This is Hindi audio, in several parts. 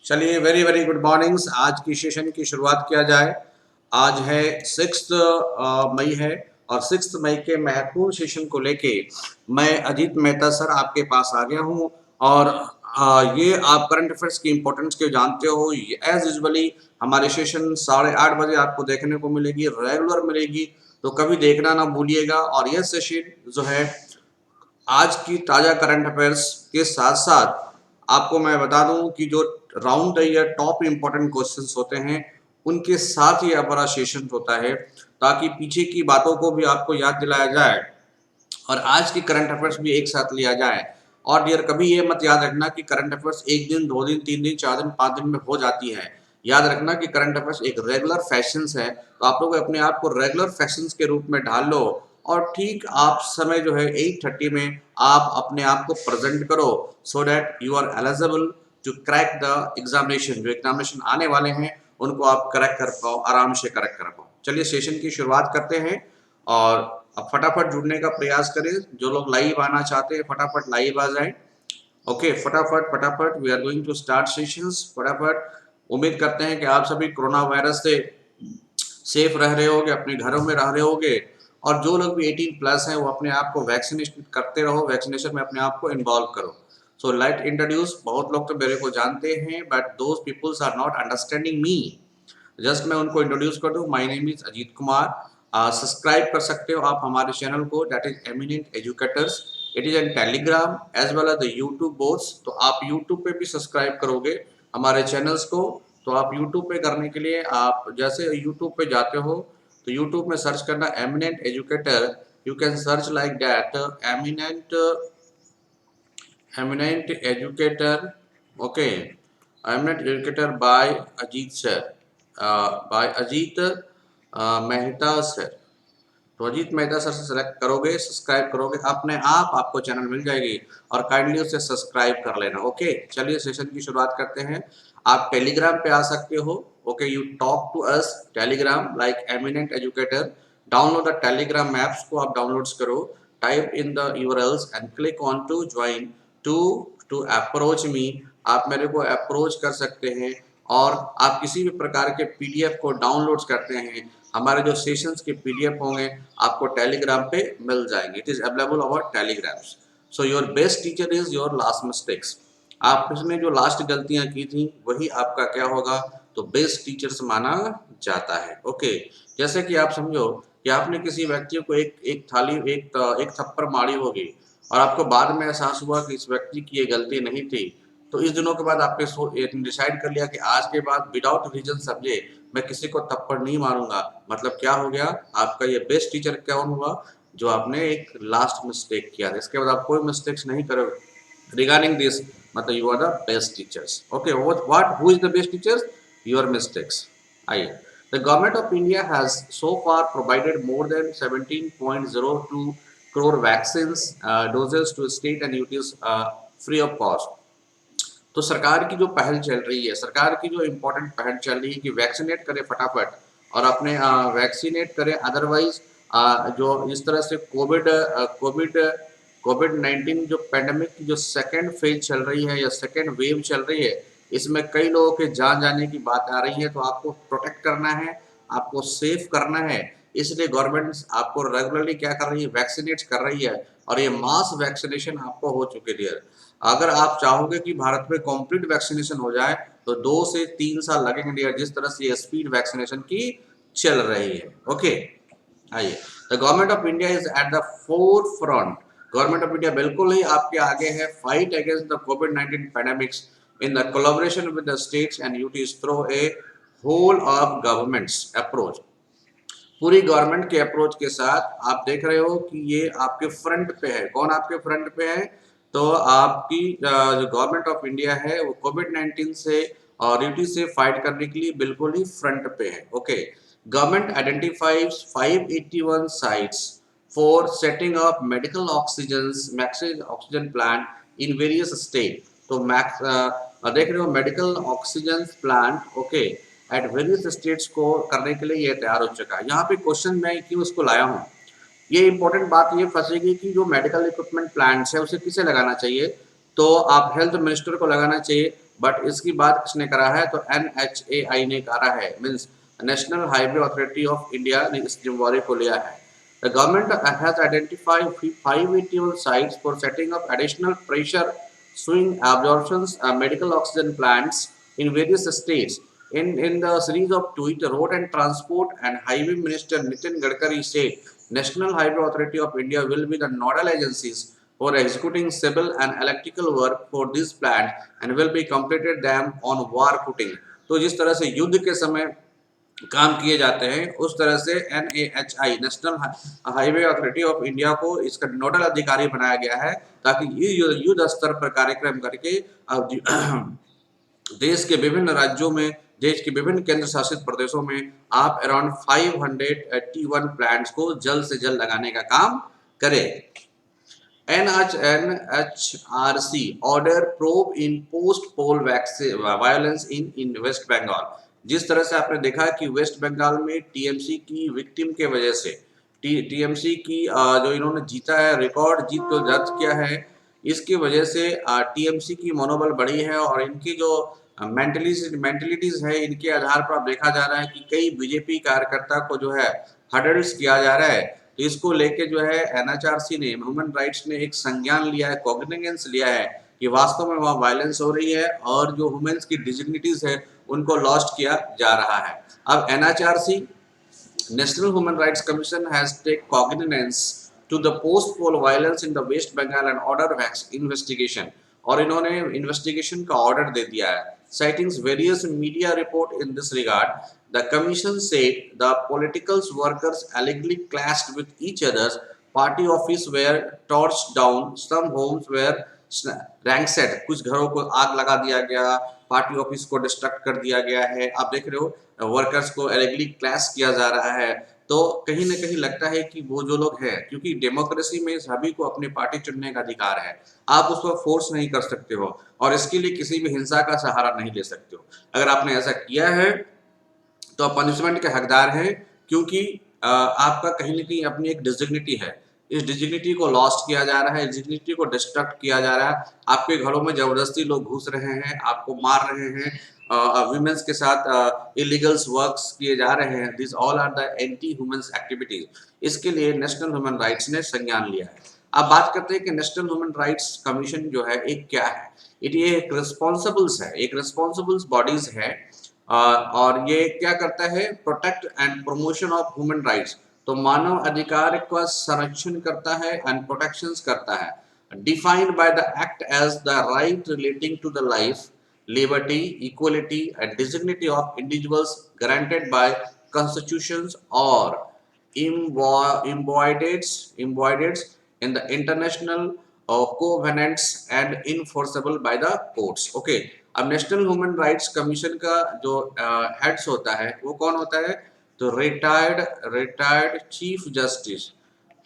चलिए, वेरी वेरी गुड मॉर्निंग्स। आज की सेशन की शुरुआत किया जाए। आज है 6 मई है और 6 मई के महत्वपूर्ण सेशन को लेके मैं अजीत मेहता सर आपके पास आ गया हूँ। और ये आप करंट अफेयर्स की इम्पोर्टेंस के जानते हो। एज यूजुअली हमारे सेशन 8:30 बजे आपको देखने को मिलेगी, रेगुलर मिलेगी, तो कभी देखना ना भूलिएगा। और यह सेशन जो है आज की ताज़ा करंट अफेयर्स के साथ साथ आपको मैं बता दूं कि जो round the year top important questions होते हैं उनके साथ ही हमारा सेशन होता है, ताकि पीछे की बातों को भी आपको याद दिलाया जाए और आज की करंट अफेयर्स भी एक साथ लिया जाए। और डियर, कभी ये मत याद रखना कि करंट अफेयर्स एक दिन, 2 दिन, 3 दिन, 4 दिन, 5 दिन में हो जाती है। याद रखना कि करंट अफेयर्स एक रेगुलर फैशंस है, तो आप लोग अपने आप को रेगुलर फैशंस के रूप में ढाल लो और ठीक आप समय जो है 8:30 में आप अपने आप को प्रेजेंट करो, so that you are eligible to crack the examination. जो एग्जामिनेशन आने वाले हैं उनको आप क्रैक कर पाओ, आराम से क्रैक कर पाओ। चलिए सेशन की शुरुआत करते हैं और अब फटाफट जुड़ने का प्रयास करें। जो लोग लाइव आना चाहते हैं फटाफट लाइव आ जाएं। ओके, फटाफट फटाफट we are going to start sessions. फटाफट। उम्मीद करते हैं कि आप सभी कोरोना वायरस से सेफ रह रहे होगे, अपने घरों में रह रहे होगे, और जो लोग भी 18+ हैं वो अपने आप को वैक्सीनेशन करते रहो, वैक्सीनेशन में अपने आप को इन्वॉल्व करो। So let introduce. बहुत लोग तो मेरे को जानते हैं but those peoples are not understanding me. Just मैं उनको इंट्रोड्यूस कर दूं। My name is Ajit Kumar. Subscribe कर सकते हो आप हमारे चैनल को, that is eminent educators. It is an Telegram as well as the YouTube boards. तो आप यूट्यूब पे भी सब्सक्राइब करोगे हमारे चैनल्स को, तो आप यूट्यूब पे करने के लिए आप जैसे यूट्यूब पे जाते हो तो यूट्यूब में सर्च करना eminent educator. You can search like that, eminent educator. Okay, eminent educator by Ajit sir, by Ajit Mehta sir. तो अजीत मेहता सर से सेलेक्ट करोगे, सब्सक्राइब करोगे, अपने आप आपको चैनल मिल जाएगी और काइंडली उसे सब्सक्राइब कर लेना। ओके, चलिए सेशन की शुरुआत करते हैं। आप टेलीग्राम पे आ सकते हो। Okay, you talk to us Telegram like eminent educator. Download the Telegram apps को आप डाउनलोड्स करो, type in the URLs and click on to join to approach me. आप मेरे को अप्रोच कर सकते हैं और आप किसी भी प्रकार के पीडीएफ को डाउनलोड करते हैं, हमारे जो सेशंस के पीडीएफ होंगे आपको टेलीग्राम पे मिल जाएंगे। It is available over telegrams. So your best teacher is your last mistakes. आपने जो लास्ट गलतियां की थी वही आपका क्या होगा, तो बेस्ट टीचर्स माना जाता है। ओके, जैसे कि आप समझो कि आपने किसी व्यक्ति को एक थप्पड़ मारी होगी और आपको बाद में एहसास हुआ कि इस व्यक्ति की ये गलती नहीं थी, तो इस दिनों के बाद आपने डिसाइड कर लिया कि आज के बाद विदाउट रीजन समझे मैं किसी को थप्पड़ नहीं मारूंगा। मतलब क्या हो गया, आपका ये बेस्ट टीचर कौन हुआ, जो आपने एक लास्ट मिस्टेक किया था। इसके बाद आप कोई मिस्टेक्स नहीं करोगे रिगार्डिंग दिस, मतलब you are the best teachers. Okay, what who is the best teachers, your mistakes. आइए, the government of India has so far provided more than 17.02 crore vaccines doses to state and UTs free of cost। तो सरकार की जो पहल चल रही है, सरकार की जो इम्पोर्टेंट पहल चल रही है कि वैक्सीनेट करे फटाफट और अपने वैक्सीनेट करे। अदरवाइज जो इस तरह से कोविड 19 जो पेंडेमिक की जो सेकेंड फेज चल रही है या सेकेंड वेव चल रही है, इसमें कई लोगों के जान जाने की बात आ रही है। तो आपको प्रोटेक्ट करना है, आपको सेफ करना है, इसलिए गवर्नमेंट आपको रेगुलरली क्या कर रही है, वैक्सीनेट कर रही है। और ये मास वैक्सीनेशन आपको हो चुके डियर। अगर आप चाहोगे कि भारत में कंप्लीट वैक्सीनेशन हो जाए तो 2 से 3 साल लगेंगे डियर, जिस तरह से ये स्पीड वैक्सीनेशन की चल रही है। ओके, आइए, the government of India is at the forefront. Government of India बिल्कुल ही आपके आगे है, फाइट अगेंस्ट द कोविड-19 pandemics in the collaboration with the states and UTs through a whole of governments approach. पूरी गवर्नमेंट के अप्रोच के साथ आप देख रहे हो कि ये आपके फ्रंट पे है। कौन आपके फ्रंट पे है, तो आपकी जो गवर्नमेंट ऑफ इंडिया है वो कोविड-19 से और ड्यूटी से फाइट करने के लिए बिल्कुल ही फ्रंट पे है। Okay, government identifies 581 sites for setting up medical oxygen plant in various state. तो देख रहे हो medical oxygen plant, okay, at various states को करने के लिए ये तैयार हो चुका है। यहाँ पे क्वेश्चन मैं क्यों उसको लाया हूँ, ये इंपॉर्टेंट बात ये फंसेगी कि जो मेडिकल इक्विपमेंट प्लांट्स है उसे किसे लगाना चाहिए, तो आप हेल्थ मिनिस्टर को लगाना चाहिए। बट इसकी बात किसने करा है, तो NHAI ने करा है, means national highway authority of India ने इस जिम्मेवारी को लिया है। The government has identified 581 sites for setting up additional pressure swing absorptions medical oxygen plants in various states. In the series of tweets, Road and Transport and Highway Minister Nitin Gadkari said, National Highway Authority of India will be the nodal agencies for executing civil and electrical work for these plants and will be completed them on war footing. तो जिस तरह से युद्ध के समय काम किए जाते हैं उस तरह से NHAI national highway authority of India को इसका नोडल अधिकारी बनाया गया है, ताकि ये युद्ध स्तर पर कार्यक्रम करके देश के विभिन्न राज्यों में, देश के विभिन्न केंद्र शासित प्रदेशों में आप अराउंड 581 प्लांट्स को जल्द से जल्द लगाने का काम करें। NHRC order probe in post poll violence in West Bengal। जिस तरह से आपने देखा कि वेस्ट बंगाल में टीएमसी की विक्टिम के वजह से टीएमसी की जो इन्होंने जीता है, रिकॉर्ड जीत को दर्ज किया है, इसकी वजह से टीएमसी की मनोबल बढ़ी है और इनकी जो मेंटलिटीज है, इनके आधार पर अब देखा जा रहा है कि कई बीजेपी कार्यकर्ता को जो है हडल्स किया जा रहा है। तो इसको लेके जो है एनएचआरसी ने, ह्यूमन राइट्स ने एक संज्ञान लिया है, कॉग्निजेंस लिया है कि वास्तव में वहाँ वायलेंस हो रही है और जो वुमेन्स की डिग्निटीज है उनको लॉस्ट किया जा रहा है। अब NHRC, national human rights commission has take cognizance to the post poll violence in the West Bengal and order investigation, और इन्होंने इन्वेस्टिगेशन का ऑर्डर दे दिया है। Citing various media report in this regard, the commission said the political workers allegedly clashed with each other's party office were torched down, some homes were ransacked, कुछ घरों को आग लगा दिया गया, पार्टी ऑफिस को डिस्ट्रक्ट कर दिया गया है। आप देख रहे हो वर्कर्स को एलिगली क्लैश किया जा रहा है। तो कहीं ना कहीं लगता है कि वो जो लोग हैं, क्योंकि डेमोक्रेसी में सभी को अपनी पार्टी चुनने का अधिकार है, आप उसको फोर्स नहीं कर सकते हो और इसके लिए किसी भी हिंसा का सहारा नहीं ले सकते हो। अगर आपने ऐसा किया है तो आप पनिशमेंट के हकदार हैं, क्योंकि आपका कहीं ना कहीं अपनी एक डिजिग्निटी है, इस डिजिग्निटी को लॉस्ट किया जा रहा है, डिजिग्निटी को डिस्ट्रक्ट किया जा रहा है। आपके घरों में जबरदस्ती लोग घुस रहे हैं, आपको मार रहे हैं, वुमेन्स के साथ इलीगल्स वर्क्स किए जा रहे हैं। This all are the anti humans activities. इसके लिए नेशनल ह्यूमन राइट्स ने संज्ञान लिया है। अब बात करते हैं कि नेशनल ह्यूमन राइट्स कमीशन जो है एक क्या है। ये एक रिस्पॉन्सिबल्स है, एक रिस्पॉन्सिबल्स बॉडीज है, और ये क्या करता है, protect and promotion of human rights, तो मानव अधिकार का संरक्षण करता है एंड प्रोटेक्शंस करता है। Defined by the act as the right relating to the life, liberty, equality and dignity of individuals granted by constitutions or embodied in the international covenants and enforceable by the courts। Okay, अब नेशनल ह्यूमन राइट्स कमीशन का जो हेड्स होता है वो कौन होता है, तो रिटायर्ड चीफ जस्टिस।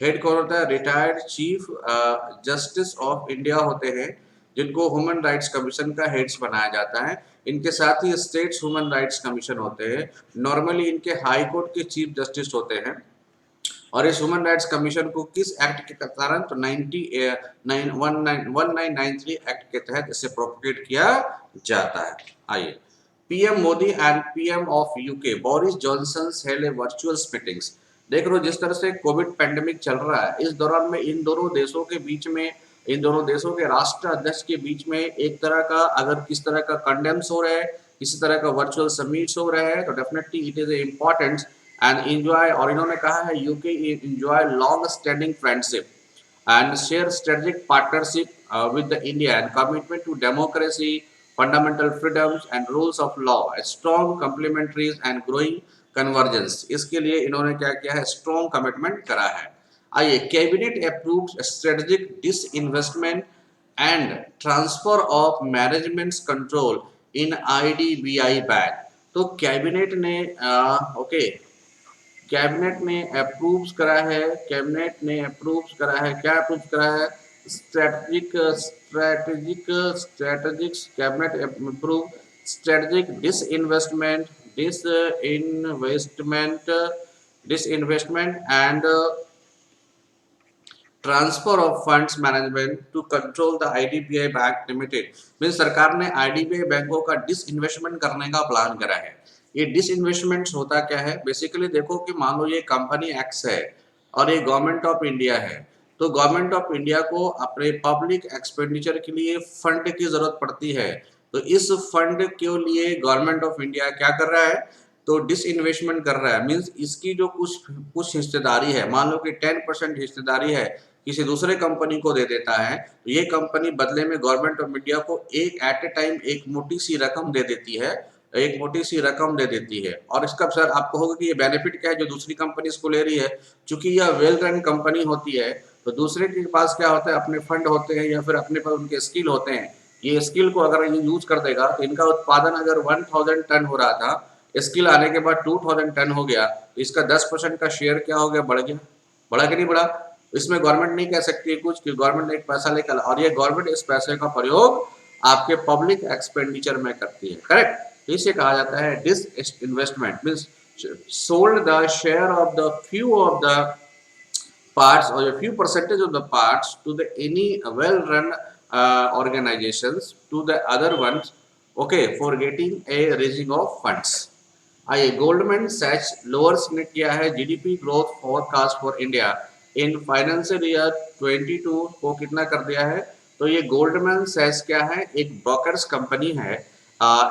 हेड कौन होता है, retired chief justice of India होते हैं, जिनको ह्यूमन राइट्स कमीशन का हेड्स बनाया जाता है। इनके साथ ही स्टेट्स ह्यूमन राइट्स कमीशन होते हैं, नॉर्मली इनके हाई कोर्ट के चीफ जस्टिस होते हैं। और इस ह्यूमन राइट्स कमीशन को किस एक्ट के कारण, तो 1993 एक्ट के तहत इसे प्रोपोगेट किया जाता है। आइए, PM Modi and PM of UK Boris Johnson held A virtual meetings. देख रहे हो जिस तरह से कोविड पैंडेमिक चल रहा है, इस दौरान में इन दोनों देशों के बीच में, इन दोनों देशों के राष्ट्र अध्यक्ष के बीच में एक तरह का, अगर किस तरह का कंडेम्स हो रहा है, किसी तरह का वर्चुअल समिट्स हो रहे हैं, तो definitely it is important and enjoy. और इन्होंने कहा है UK enjoy long standing friendship and share strategic partnership with the India and commitment to democracy, fundamental freedoms and rules of law, a strong complementaries and growing convergence। इसके लिए इन्होंने क्या किया है, स्ट्रॉन्ग कमिटमेंट करा है। आइए, cabinet approved strategic disinvestment and transfer of management control in IDBI bank. तो कैबिनेट ने कैबिनेट ने अप्रूव करा है, कैबिनेट ने अप्रूव करा है, क्या अप्रूव करा है, strategic cabinet approve strategic disinvestment and transfer of funds management to control the IDBI bank limited. Mean सरकार ने आईडीबीआई बैंकों का डिसइन्वेस्टमेंट करने का प्लान करा है। ये डिसइन्वेस्टमेंट होता क्या है? बेसिकली देखो कि मान लो ये कंपनी एक्स है और ये गवर्नमेंट ऑफ इंडिया है, तो गवर्नमेंट ऑफ इंडिया को अपने पब्लिक एक्सपेंडिचर के लिए फंड की जरूरत पड़ती है। तो इस फंड के लिए गवर्नमेंट ऑफ इंडिया क्या कर रहा है? तो डिसइन्वेस्टमेंट कर रहा है। मींस इसकी जो कुछ कुछ हिस्सेदारी है, मान लो कि 10% हिस्सेदारी है, किसी दूसरे कंपनी को दे देता है, तो ये कंपनी बदले में गवर्नमेंट ऑफ इंडिया को एक एट ए टाइम एक मोटी सी रकम दे देती है, एक मोटी सी रकम दे देती है। और इसका सर आपको होगा कि ये बेनिफिट क्या है जो दूसरी कंपनी इसको ले रही है? चूंकि यह वेल रन कंपनी होती है, तो दूसरे के पास क्या होता है? अपने फंड होते हैं या फिर अपने पास उनके स्किल होते हैं। ये स्किल को अगर ये यूज कर देगा तो इनका उत्पादन अगर 1000 टन हो रहा था, स्किल आने के बाद 2000 टन हो गया, तो इसका 10% का शेयर क्या हो गया? बढ़ गया। बढ़ा कि नहीं बढ़ा? इसमें गवर्नमेंट नहीं कह सकती कुछ कि गवर्नमेंट एक पैसा लेकर, और ये गवर्नमेंट इस पैसे का प्रयोग आपके पब्लिक एक्सपेंडिचर में करती है। करेक्ट? इसे कहा जाता है disinvestment. Means sold the share of the few of the parts or a few percentage of the parts to the any well run organizations to the other ones, okay, for getting a raising of funds। आइए गोल्डमैन सैच लोअर्स ने किया है GDP growth forecast for India in financial year 22 को कितना कर दिया है? तो ये गोल्डमैन सैच क्या है? एक ब्रोकर्स कंपनी है।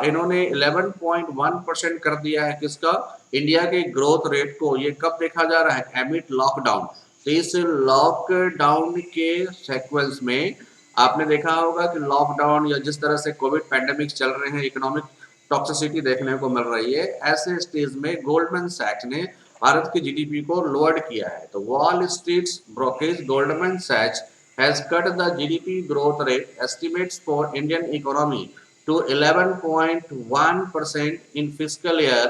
इन्होंने 11.1% कर दिया है किसका? इंडिया के ग्रोथ रेट को। ये कब देखा जा रहा है? Emit lockdown. तो इस लॉकडाउन के सीक्वेंस में आपने देखा होगा कि लॉकडाउन या जिस तरह से कोविड पैंडेमिक्स चल रहे हैं, इकोनॉमिक टॉक्सिसिटी देखने को मिल रही है, ऐसे स्टेज में गोल्डमैन सैक्स ने भारत की जीडीपी को लोअर किया है। तो वॉल स्ट्रीट ब्रोकरेज गोल्डमैन सैक्स has cut the GDP growth rate estimates for Indian economy to 11.1% in financial year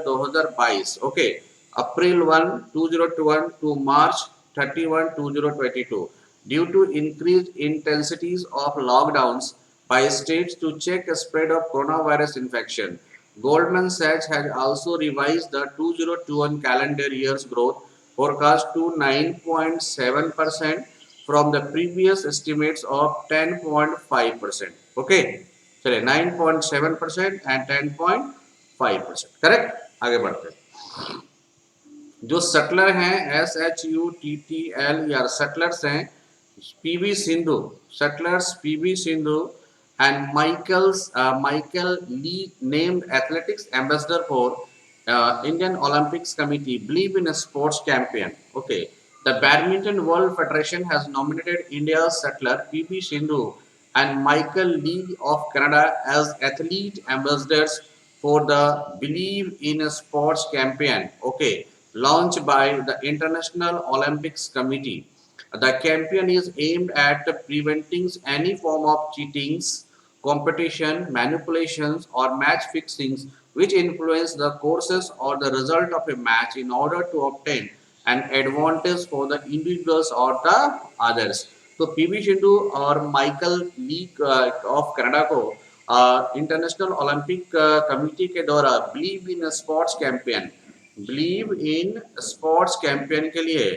2022, okay, April 1 2021 to March 31 2022, due to increased intensities of lockdowns by states to check the spread of coronavirus infection. Goldman Sachs has also revised the 2021 calendar year's growth forecast to 9.7% from the previous estimates of 10.5%. Okay, चलिए 9.7% and 10.5%। करेक्ट? आगे बढ़ते हैं। जो सटलर हैं SHUTTL या सटलर्स हैं PV Sindhu, shuttlers PV Sindhu and Michael Lee named athletics ambassador for Indian Olympics Committee believe in a sports champion. Okay, the Badminton World Federation has nominated India's settler PV Sindhu and Michael Lee of Canada as athlete ambassadors for the Believe in a Sports campaign. Okay, launched by the International Olympics Committee. The campaign is aimed at preventing any form of cheatings, competition, manipulations, or match fixings which influence the courses or the result of a match in order to obtain an advantage for the individuals or the others। तो पीवी सिंधु और माइकल ली ऑफ कनाडा को इंटरनेशनल ओलंपिक कमेटी के द्वारा बिलीव इन स्पोर्ट्स कैंपेन के लिए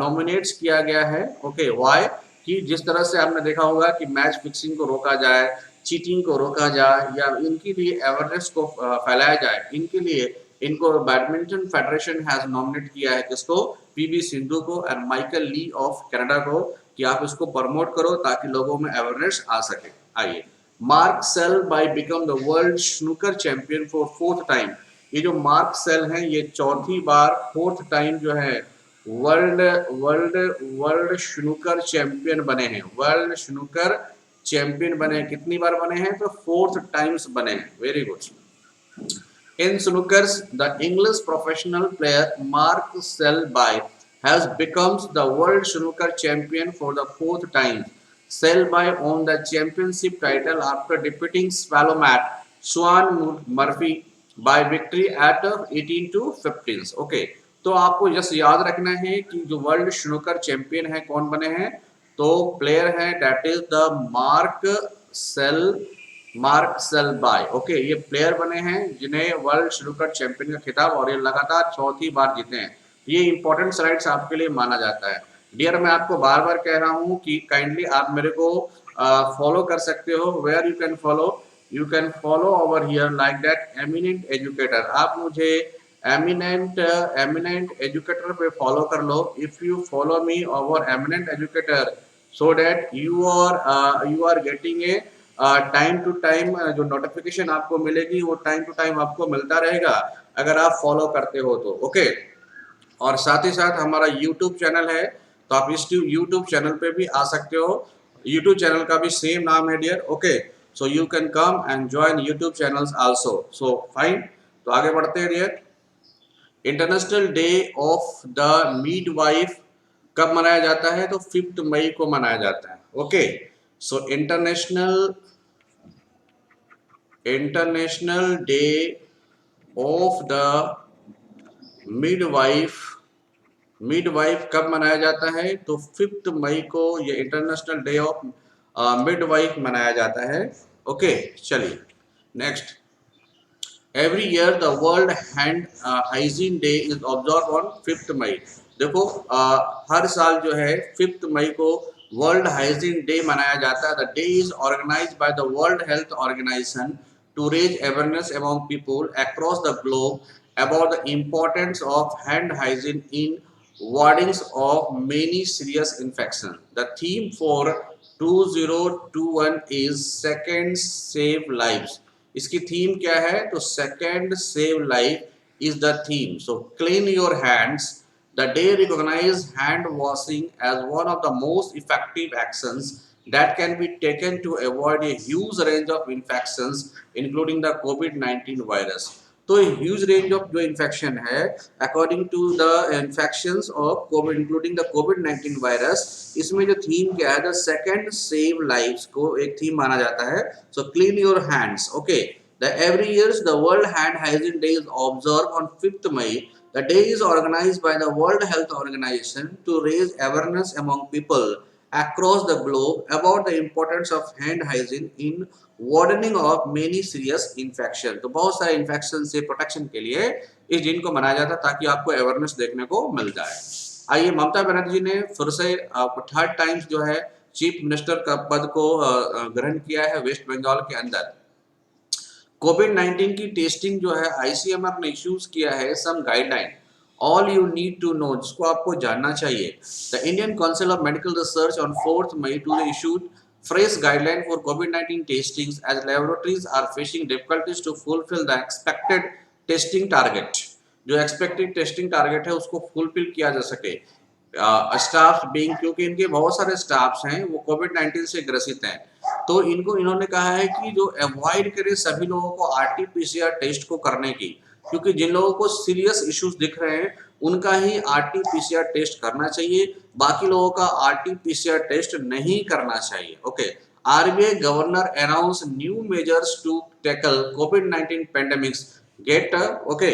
नॉमिनेट्स किया गया है। Okay, why? कि जिस तरह से आपने देखा होगा कि मैच फिक्सिंग को रोका जाए, चीटिंग को रोका जाए, या इनके लिए अवेयरनेस को फैलाया जाए, इनके लिए इनको बैडमिंटन फेडरेशन हैज नॉमिनेट किया है किसको? पीवी सिंधु को and Michael Lee of Canada को, कि आप इसको प्रमोट करो ताकि लोगों में अवेयरनेस आ सके। आइए, Mark Selby become the world snooker champion for 4th time. ये जो मार्क सेल हैं ये चौथी बार 4th टाइम जो है world world world snooker champion बने हैं। वर्ल्ड स्नूकर चैंपियन बने हैं। कितनी बार बने हैं? तो 4th टाइम्स बने हैं। Very good. In snookers, the English professional player Mark Selby has become the world snooker champion for the 4th time। Selby won the championship title after defeating Swallomat Swan Murphy by victory at 18-15। Okay, तो आपको जस्ट याद रखना है कि जो वर्ल्ड स्नूकर चैंपियन है कौन बने हैं? तो प्लेयर है that is the Mark Selby. Okay, ये प्लेयर बने हैं जिन्हें वर्ल्ड स्नूकर चैंपियन का खिताब, और ये लगातार चौथी बार जीते हैं। ये इंपॉर्टेंट स्लाइड्स आपके लिए माना जाता है। डियर, मैं आपको बार बार कह रहा हूँ कि काइंडली आप मेरे को फॉलो कर सकते हो। Where you can follow over here like that eminent educator. आप मुझे एमिनेंट एजुकेटर पे फॉलो कर लो। If you follow me over eminent educator, so that you are getting a time to time जो नोटिफिकेशन आपको मिलेगी वो टाइम टू टाइम आपको मिलता रहेगा अगर आप फॉलो करते हो तो। ओके, और साथ ही साथ हमारा यूट्यूब चैनल है, तो आप इस यूट्यूब चैनल पे भी आ सकते हो। यूट्यूब चैनल का भी सेम नाम है dear. Okay, so you can come and join YouTube channels also. So fine, तो आगे बढ़ते हैं dear. International day of the midwife कब मनाया जाता है? तो 5 मई को मनाया जाता है। Okay, so international day of the midwife कब मनाया जाता है? तो 5 मई को ये इंटरनेशनल डे ऑफ मिडवाइफ मनाया जाता है। ओके, चलिए next. Every year the world hand hygiene day is observe on 5 मई। देखो हर साल जो है 5 मई को वर्ल्ड हाइजीन डे मनाया जाता है। The day is organised by the World Health Organization to raise awareness among people across the globe about the importance of hand hygiene in wardings of many serious infections. The theme for 2021 is Second Save Lives. इसकी थीम क्या है? तो second save life is the theme. So clean your hands. The day recognizes hand washing as one of the most effective actions that can be taken to avoid a huge range of infections, including the COVID-19 virus. तो ह्यूज रेंज ऑफ जो इन्फेक्शन है according to the infections of covid including the कोविड-19 वायरस, इसमें जो थीम क्या है? द सेकंड सेव लाइव्स को एक थीम माना जाता है। So clean your hands. Okay, the every years the world hand hygiene day is observe on 5th May. The day is organized by the World Health Organization to raise awareness among people across the globe about the importance of hand hygiene in warding off many serious infection. तो बहुत सारे इन्फेक्शन से प्रोटेक्शन के लिए इस दिन को मनाया जाता है ताकि आपको अवेयरनेस देखने को मिल जाए। आइए, ममता बनर्जी ने फिर से 3rd टाइम्स जो है चीफ मिनिस्टर का पद को ग्रहण किया है वेस्ट बंगाल के अंदर। कोविड-19 की टेस्टिंग जो है आईसीएमआर ने इश्यूज किया है some guideline, all you need to know, जिसको आपको जानना चाहिए। The Indian Council of Medical Research on 4th May to issued fresh guideline for COVID-19 testings as laboratories are facing difficulties to fulfill the expected testing target. जो expected testing target है उसको fulfill किया जा सके। स्टाफ बीइंग, क्योंकि इनके बहुत सारे स्टाफ्स हैं वो कोविड-19 से ग्रसित हैं, तो इन्होंने कहा है कि जो अवॉइड करे सभी लोगों को आरटी-पीसीआर टेस्ट को करने की, क्योंकि जिन लोगों को सीरियस इश्यूज दिख रहे हैं उनका ही आरटी-पीसीआर टेस्ट करना चाहिए, बाकी लोगों का आरटी-पीसीआर टेस्ट नहीं करना चाहिए। Okay, RBI governor announce new measures to tackle कोविड-19 पेंडेमिक्स गेट। ओके,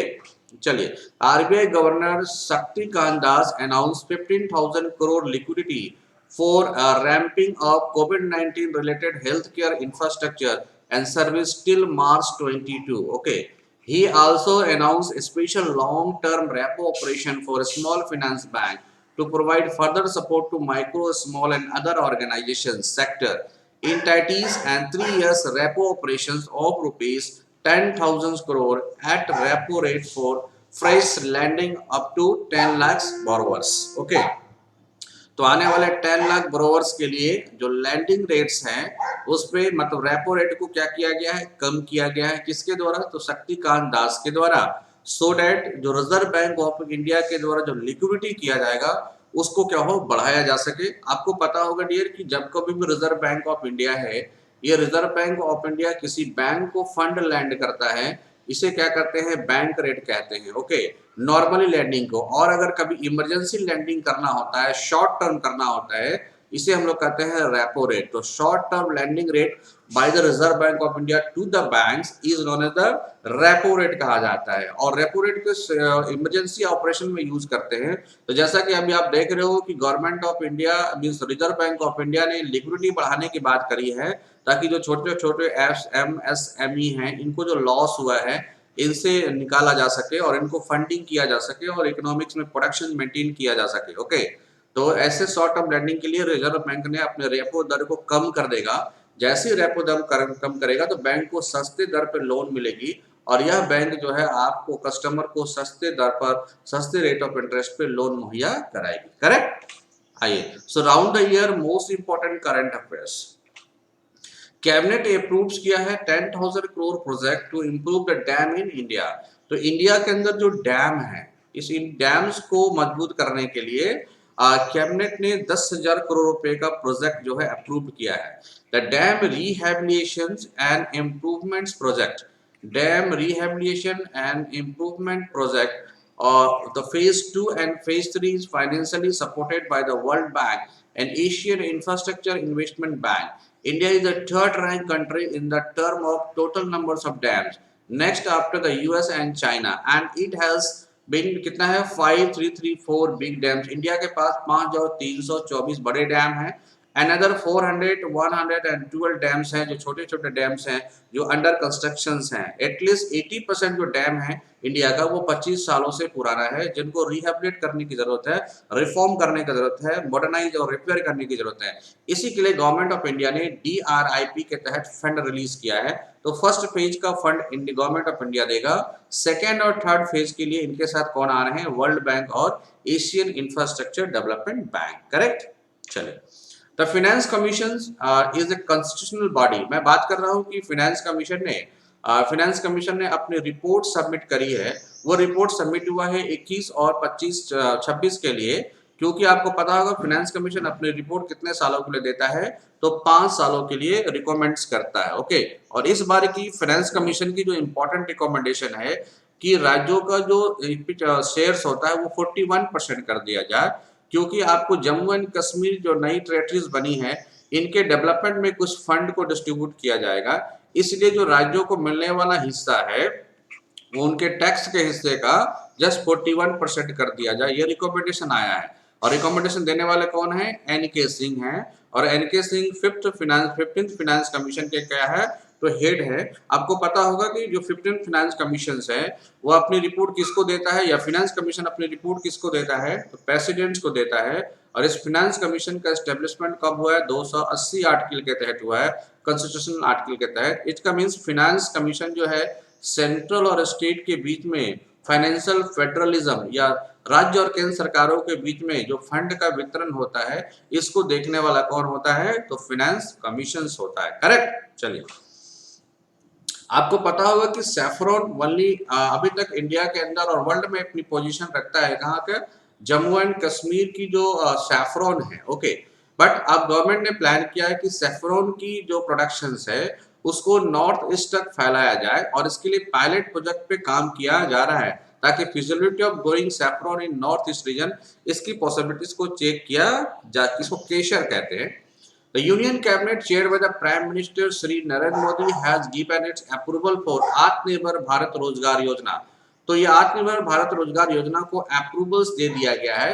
चलिए, RBI governor Shaktikanta Das announce 15,000 crore liquidity for ramping up COVID-19 related healthcare infrastructure and service till March 22. Okay. He also announced a special long-term repo operation for a small finance bank to provide further support to micro, small and other organizations sector entities and 3 years repo operations of rupees 10,000 crore at repo rate for fresh lending up to 10 lakhs borrowers. Okay. तो आने वाले 10 लाख बोरोवर्स के लिए जो लैंडिंग रेट्स हैं उस पे मतलब रेपो रेट को क्या किया गया है? कम किया गया है। किसके द्वारा? तो शक्तिकांत दास के द्वारा, सो डैट जो रिजर्व बैंक ऑफ इंडिया के द्वारा जो लिक्विडिटी किया जाएगा उसको क्या हो, बढ़ाया जा सके। आपको पता होगा डियर कि जब कभी भी रिजर्व बैंक ऑफ इंडिया है, ये रिजर्व बैंक ऑफ इंडिया किसी बैंक को फंड लैंड करता है, इसे क्या करते हैं? बैंक रेट कहते हैं। ओके, नॉर्मली लैंडिंग को, और अगर कभी इमरजेंसी लैंडिंग करना होता है, शॉर्ट टर्म करना होता है, इसे हम लोग कहते हैं रेपो रेट। तो short term landing rate by the Reserve Bank of India to the banks is known as the repo rate कहा जाता है, और रेपो रेट को इमरजेंसी ऑपरेशन में यूज करते हैं। तो जैसा कि अभी आप देख रहे हो कि government of India means reserve Bank of India ने लिक्विडिटी बढ़ाने की बात करी है ताकि जो छोटे छोटे एमएसएमई हैं इनको जो लॉस हुआ है इनसे निकाला जा सके और इनको फंडिंग किया जा सके और इकोनॉमिक्स में प्रोडक्शन मेंटेन किया जा सके। ओके, तो ऐसे शॉर्ट टर्म लैंडिंग के लिए रिजर्व बैंक ने अपने रेपो दर को कम कर देगा। जैसे ही रेपो दर कम करेगा तो बैंक को सस्ते दर पर लोन मिलेगी और यह बैंक जो है आपको कस्टमर को सस्ते दर पर सस्ते रेट ऑफ इंटरेस्ट पे लोन मुहैया कराएगी। करेक्ट। आइए, so round the year most important current affairs. Cabinet approve किया है 10,000 crore project to improve the dam in India. तो इंडिया के अंदर जो डैम है, इस इन डैम्स को मजबूत करने के लिए कैबिनेट ने 10,000 करोड़ रुपए का प्रोजेक्ट जो है अप्रूव किया है। The dam rehabilitation and improvements project, dam rehabilitation and improvement project the phase 2 and phase 3 is financially supported by the World Bank and Asian Infrastructure Investment Bank. India is the third ranked country in the term of total numbers of dams, next after the US and China, and it has been कितना है 5334 big dams. इंडिया के पास 5324 बड़े डैम हैं। Another 112 डैम्स हैं जो छोटे छोटे डैम्स हैं जो अंडर कंस्ट्रक्शन हैं। एटलीस्ट 80% जो डैम है इंडिया का वो 25 सालों से पुराना है, जिनको रिहेबिलिट करने की जरूरत है, रिफॉर्म करने की जरूरत है, मॉडर्नाइज और रिपेयर करने की जरूरत है। इसी के लिए गवर्नमेंट ऑफ इंडिया ने DRIP के तहत फंड रिलीज किया है। तो फर्स्ट फेज का फंड गवर्नमेंट ऑफ इंडिया देगा। सेकेंड और थर्ड फेज के लिए इनके साथ कौन आ रहे हैं? वर्ल्ड बैंक और Asian Infrastructure Development Bank. Correct. चलिए, the Finance Commission is a constitutional body. मैं बात कर रहा हूं कि फाइनेंस कमीशन ने अपनी रिपोर्ट सबमिट करी है। वो रिपोर्ट सबमिट हुआ है 21 और 26 के लिए, क्योंकि आपको पता होगा फाइनेंस कमीशन अपनी रिपोर्ट कितने सालों के लिए देता है, तो 5 सालों के लिए रिकमेंड्स करता है। ओके, और इस बार की फाइनेंस कमीशन की जो इंपॉर्टेंट रिकमेंडेशन है कि राज्यों का जो शेयर्स होता है वो 41% कर दिया जाए, क्योंकि आपको जम्मू एंड कश्मीर जो नई टेरिटरीज बनी है इनके डेवलपमेंट में कुछ फंड को डिस्ट्रीब्यूट किया जाएगा। इसलिए जो राज्यों को मिलने वाला हिस्सा है वो उनके टैक्स के हिस्से का जस्ट 41% कर दिया जाए, ये रिकमेंडेशन आया है। और रिकमेंडेशन देने वाले कौन है? NK सिंह हैं, और NK Singh 15th finance commission के क्या है? तो हेड है। आपको पता होगा कि जो 15 फाइनेंस कमीशन है वो अपनी रिपोर्ट किसको देता है, या फाइनेंस कमीशन अपनी रिपोर्ट किसको देता है? तो प्रेसिडेंट को देता है। और इस फाइनेंस कमीशन का एस्टेब्लिशमेंट कब हुआ है? 280 आर्टिकल के तहत हुआ है, कॉन्स्टिट्यूशनल आर्टिकल के तहत। इसका मीन्स फाइनेंस कमीशन जो है सेंट्रल और स्टेट के बीच में फाइनेंशियल फेडरलिज्म या राज्य और केंद्र सरकारों के बीच में जो फंड का वितरण होता है इसको देखने वाला कौन होता है? तो फाइनेंस कमीशन होता है। करेक्ट। चलिए, आपको पता होगा कि सैफरॉन वनली अभी तक इंडिया के अंदर और वर्ल्ड में अपनी पोजीशन रखता है कहाँ का? जम्मू एंड कश्मीर की जो सैफरॉन है। ओके, बट अब गवर्नमेंट ने प्लान किया है कि सैफरॉन की जो प्रोडक्शन है उसको नॉर्थ ईस्ट तक फैलाया जाए, और इसके लिए पायलट प्रोजेक्ट पे काम किया जा रहा है ताकि feasibility of growing saffron in north east region, इसकी पॉसिबिलिटीज को चेक किया जाए। इसको केशर कहते हैं। The Union Cabinet chaired by the Prime Minister Shri Narendra Modi has given its approval for आत्मनिर्भर भारत रोजगार योजना। तो ये आत्मनिर्भर भारत रोजगार योजना को अप्रूवल्स दे दिया गया है,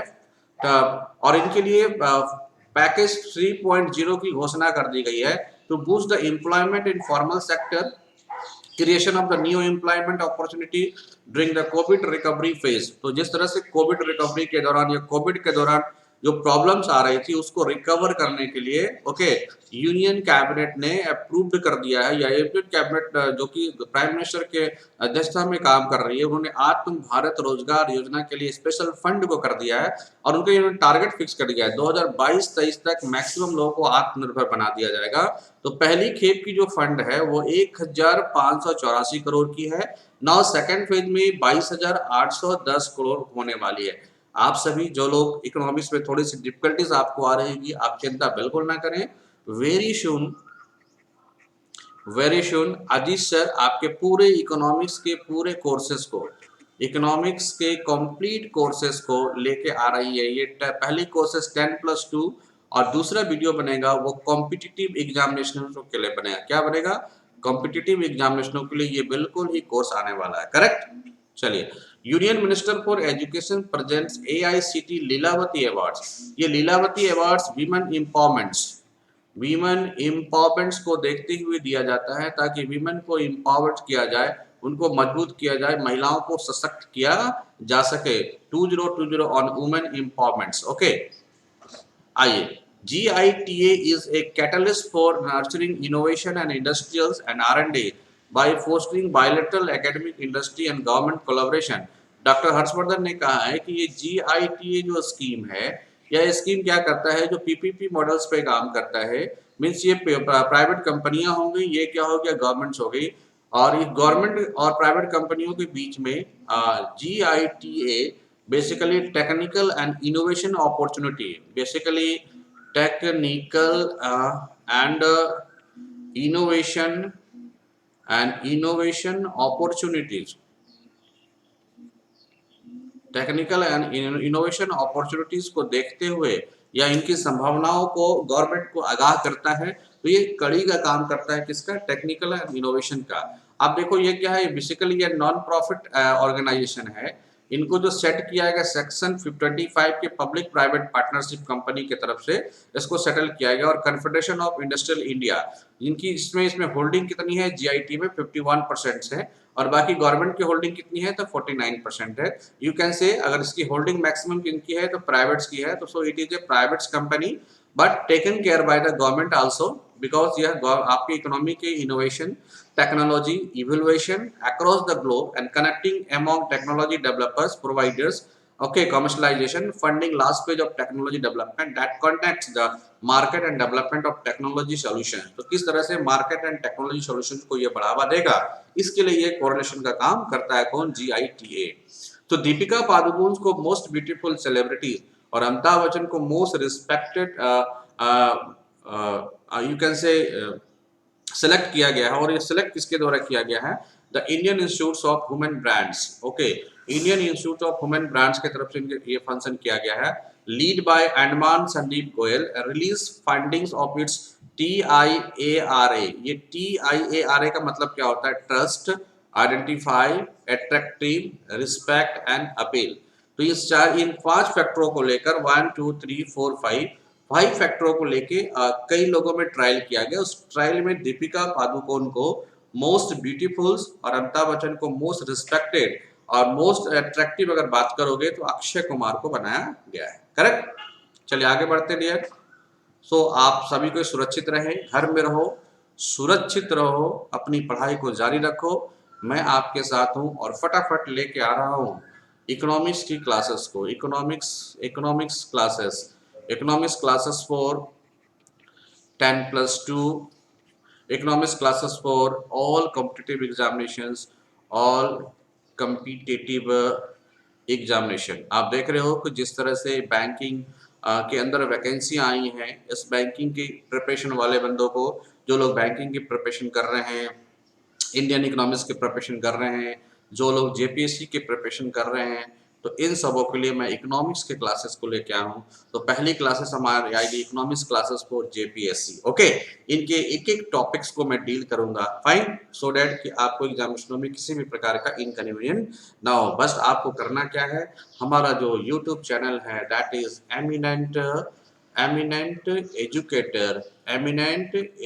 और इनके लिए पैकेज 3.0 की घोषणा कर दी गई है to boost the employment in formal sector, creation of the new employment opportunity during the covid recovery phase. तो जिस तरह से कोविड रिकवरी के दौरान या कोविड के दौरान जो प्रॉब्लम्स आ रही थी उसको रिकवर करने के लिए यूनियन कैबिनेट ने अप्रूव्ड कर दिया है, या यूनियन कैबिनेट जो कि प्राइम मिनिस्टर के अध्यक्षता में काम कर रही है, उन्होंने आत्म भारत रोजगार योजना के लिए स्पेशल फंड को कर दिया है, और उनके इन्होंने टारगेट फिक्स कर दिया है 2022-23 तक मैक्सिमम लोगों को आत्मनिर्भर बना दिया जाएगा। तो पहली खेप की जो फंड है वो 1584 करोड़ की है। नाउ सेकेंड फेज में 22,810 करोड़ होने वाली है। आप सभी जो लोग इकोनॉमिक्स में थोड़ी सी डिफिकल्टीज आपको आ रहेगी, आप चिंता बिल्कुल ना करें। वेरी सुन अजीत सर आपके पूरे इकोनॉमिक्स के पूरे कोर्सेज को, इकोनॉमिक्स के कंप्लीट कोर्सेज को लेके आ रही है। ये पहली कोर्सेज 10+2 और दूसरा वीडियो बनेगा वो कॉम्पिटिटिव एग्जामिनेशन के लिए बनेगा। क्या बनेगा? कॉम्पिटिटिव एग्जामिनेशनों के लिए ये बिल्कुल ही कोर्स आने वाला है। करेक्ट। चलिए, union minister for education presents AICT Lilavati awards. ये लीलावती अवार्ड्स वीमेन इम्पावरमेंट्स को देखते हुए दिया जाता है ताकि वीमेन को इम्पावर्ड किया जाए उनको मजबूत किया जाए, महिलाओं को सशक्त किया जा सके। 2020 ऑन वुमेन एम्पावरमेंट। ओके, आइए, GITA is a catalyst for nurturing innovation and industrials and R&D by fostering bilateral academic industry and government collaboration। Doctor Harshvardhan ने कहा है कि ये GITA जो स्कीम है, यह स्कीम क्या करता है, जो PPP मॉडल्स पे काम करता है, मीन्स ये प्राइवेट कंपनियां हो गई, ये क्या हो गया, गवर्नमेंट्स हो गई, और ये गवर्नमेंट और प्राइवेट कंपनियों के बीच में GITA basically technical and innovation opportunity, basically technical and innovation opportunities, technical and innovation opportunities को देखते हुए या इनकी संभावनाओं को गवर्नमेंट को आगाह करता है। तो ये कड़ी का काम करता है, किसका, टेक्निकल एंड इनोवेशन का। आप देखो ये क्या है, बेसिकली ये नॉन प्रॉफिट ऑर्गेनाइजेशन है। इनको जो सेट किया गया सेक्शन 25 के पब्लिक प्राइवेट पार्टनरशिप कंपनी की तरफ से इसको सेटल किया गया, और कन्फेडरेशन ऑफ इंडस्ट्रियल इंडिया, इनकी इसमें होल्डिंग कितनी है, जीआईटी में 51% है, और बाकी गवर्नमेंट की होल्डिंग कितनी है, तो 49% है। यू कैन से अगर इसकी होल्डिंग मैक्सिमम किनकी है, तो प्राइवेट्स की है, तो so it is a privates company but taken care by the government also, because यह आपकी इकोनॉमी के innovation, technology evolution across the globe and connecting among technology developers providers, okay, commercialization funding last page of technology development that connects the market and development of technology solutions। तो किस तरह से मार्केट एंड टेक्नोलॉजी सॉल्यूशंस को ये बढ़ावा देगा, इसके लिए ये कोरिलेशन का काम करता है कौन, GITA। तो दीपिका पादुकोण को मोस्ट ब्यूटीफुल सेलिब्रिटी और अमिताभ बच्चन को most respected you can say select किया गया है, और ये सिलेक्ट किसके द्वारा किया गया है, the Indian institute of human brands. Okay, Indian institute of human brands की तरफ से ये फंक्शन किया गया है, lead by Andaman Sandeep Goyal, release findings of its TIARA। ये TIARA का मतलब क्या होता है, trust, identify, attractive, respect and appeal. तो इन 5 फैक्टरों को लेकर 1 2 3 4 5 फैक्टरों को लेके कई लोगों में ट्रायल किया गया। उस ट्रायल में दीपिका पादुकोण को मोस्ट ब्यूटीफुल और अमिताभ बच्चन को मोस्ट रिस्पेक्टेड और मोस्ट अट्रैक्टिव अगर बात करोगे तो अक्षय कुमार को बनाया गया है। करेक्ट। चलिए आगे बढ़ते डियर। सो आप सभी को सुरक्षित रहें, घर में रहो, सुरक्षित रहो, अपनी पढ़ाई को जारी रखो। मैं आपके साथ हूं और फटाफट लेके आ रहा हूं इकोनॉमिक्स की क्लासेस को, economics classes for 10+2, economics classes for all competitive examinations, all competitive examination. आप देख रहे हो कि जिस तरह से बैंकिंग के अंदर वैकेंसी आई हैं, इस बैंकिंग की प्रिपरेशन वाले बंदों को, जो लोग बैंकिंग की प्रिपरेशन कर रहे हैं, इंडियन इकोनॉमिक्स की प्रिपरेशन कर रहे हैं, जो लोग JPSC की प्रिपरेशन कर रहे हैं, तो इन सबों के लिए मैं इकोनॉमिक्स के क्लासेस को लेके आया हूँ। तो पहली क्लासेस हमारी आएगी economics classes for JPSC। Okay, इनके एक एक टॉपिक्स को मैं डील करूंगा, फाइन, सो डैट कि आपको एग्जामिनेशनों में किसी भी प्रकार का इनकन्वीनियंट ना हो। बस आपको करना क्या है, हमारा जो यूट्यूब चैनल है दैट इज एमिनेंट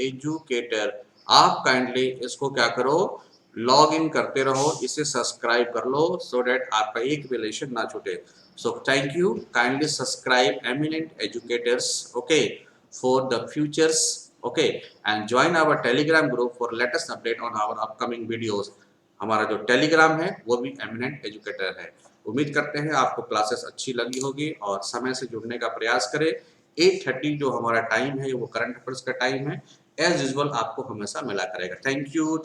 एजुकेटर, आप काइंडली इसको क्या करो, लॉग इन करते रहो, इसे सब्सक्राइब कर लो, सो डैट आपका एक भी लेक्चर ना छूटे। So thank you, kindly subscribe eminent educators, okay, for the futures, okay, and join our Telegram group for latest update on our upcoming videos. हमारा जो टेलीग्राम है वो भी एमिनेंट एजुकेटर है। उम्मीद करते हैं आपको क्लासेस अच्छी लगी होगी और समय से जुड़ने का प्रयास करें। 8:30 जो हमारा टाइम है वो करंट अफेयर्स का टाइम है, एज यूजुअल आपको हमेशा मिला करेगा। Thank you.